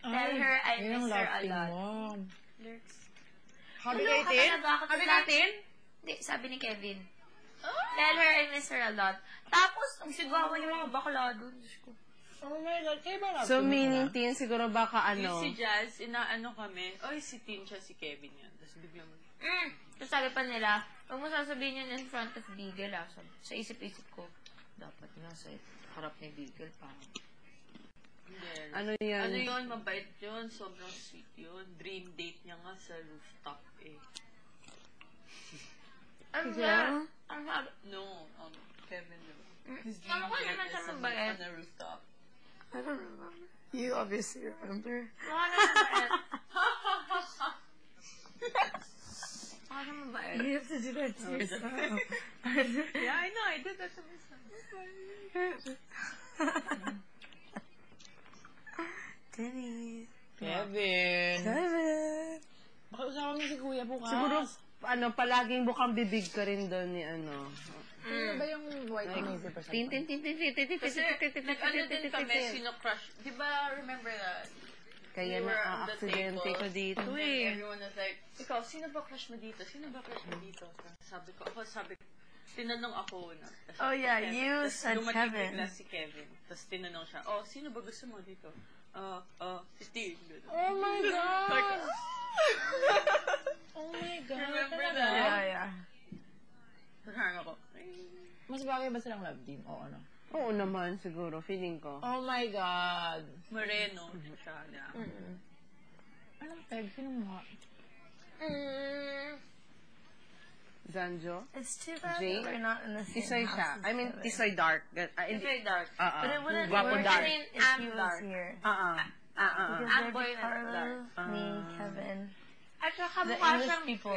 Tell her I miss her a lot. Lurks. Habi natin? Habi natin? Hindi, sabi ni Kevin. Tell her I miss her a lot. Tapos, ang sigawan yung mga bakla doon. Diyos ko. Oh my God, kayo ba natin? So, meaning, Tin, siguro baka Si Jazz, inaano kami. Oy, si Tin siya, si Kevin yan. Tapos biglang Tapos sabi pa nila, huwag mo sasabihin yun in front of Beagle, ah. Sa isip-isip ko, dapat nga sa harap ni Beagle pa. Ano yan? Ano yun? Mabait yun. Sobrang sweet yun. Dream date niya nga sa rooftop eh. Ano ba? No, Kevin. His dream Ano ko date naman siya is mabait? on the rooftop. I don't remember. You obviously remember. Mukha na mabait. Mukha na mabait. You have to do that to yourself. Yeah, I know. I did that to myself. Denise. Kevin. Kevin. Baka usama mo si Kuya bukas. Siguro, palaging bukang bibig ka rin doon ni ano. Ano ba yung white amazing person? Tin. Kasi, nag-ano din kami, sino-crush. Di ba, remember that? Kaya We were on the na-aksidente table, ko dito and then eh. everyone was like, ikaw, sino ba crush mo dito? Sino ba crush mo dito? Sabi ko, tinanong ako na. Oh yeah, you said Dumating Kevin. bigla si Kevin. Tapos tinanong siya, oh, sino ba gusto mo dito? Si Steve. Oh my God! Oh my God! Remember talaga? that? Yeah. Nakanga ko. Mas bagay ba silang love team? Oo, ano? Oo naman, siguro. Feeling ko. Oh my God! Moreno siya na. Anong peg? Sino mo? Zanjo? It's too bad Jay? that we're not in the same Tisoy house siya. as I mean, Kevin. Tisoy dark. It's very dark. But it wouldn't Guwapo work dark. if he was here. Because Ang there'd boy be na Carlo, me, Kevin. At saka The mukha English siyang, people.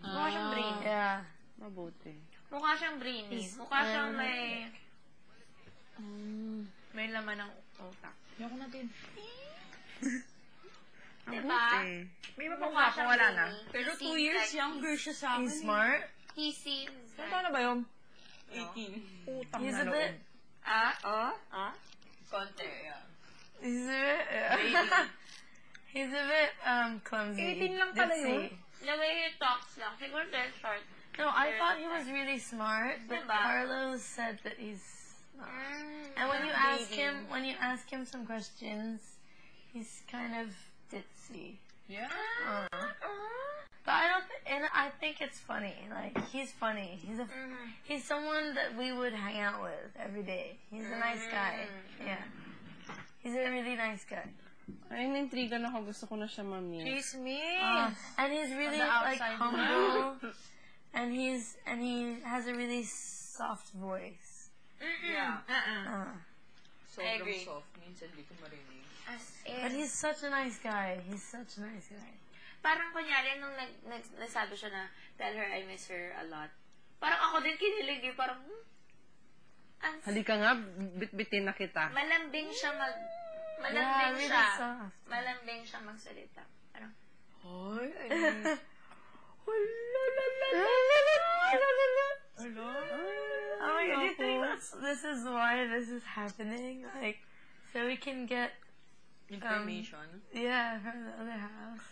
mukha siyang brainy. Yeah. Mabuti. Mukha siyang brainy. Mukha siyang may laman ng utak. Ayoko natin. Mabuti. May mapamukha kung wala na. Pero 2 years younger siya sa akin. He's smart. He seems Saan taon na ba yun? 18. Utang He's na a loob. bit. Konti, yeah. He's a bit. He's a bit clumsy. 18 lang pala yun. Ditzy. The way he talks lang. Siguro dahil short. No, I thought he was really smart, but Diba? Carlos said that he's not. And when you ask him some questions, he's kind of ditzy. Yeah? But I think it's funny. Like, he's funny. He's someone that we would hang out with every day. He's a nice guy. Yeah. He's a really nice guy. Ay, na-intrigan ako. Gusto ko na siya mami. He's me. And he's really like humble. And he has a really soft voice. Yeah. I Sobrang soft. Minsan di ko marinig. But he's such a nice guy. He's such a nice guy. Parang kunyari, nung nagsabi siya na, tell her I miss her a lot. Parang ako din kinilig eh. Parang, Halika nga, bitbitin na kita. malambing siya really soft. Malambing siya magsalita. Parang, Hoy, Oh my God, do you think this is why this is happening? Like, so we can get, information. yeah, from the other house.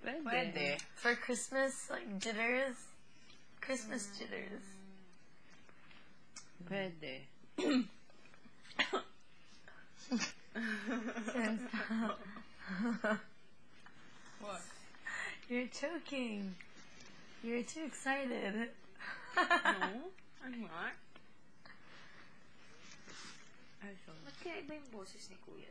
Pwede. For Christmas, like, jitters. Christmas jitters. Pwede. What? You're choking. You're too excited. No, I'm not. Ba't kaya iba yung boses ni Kuya?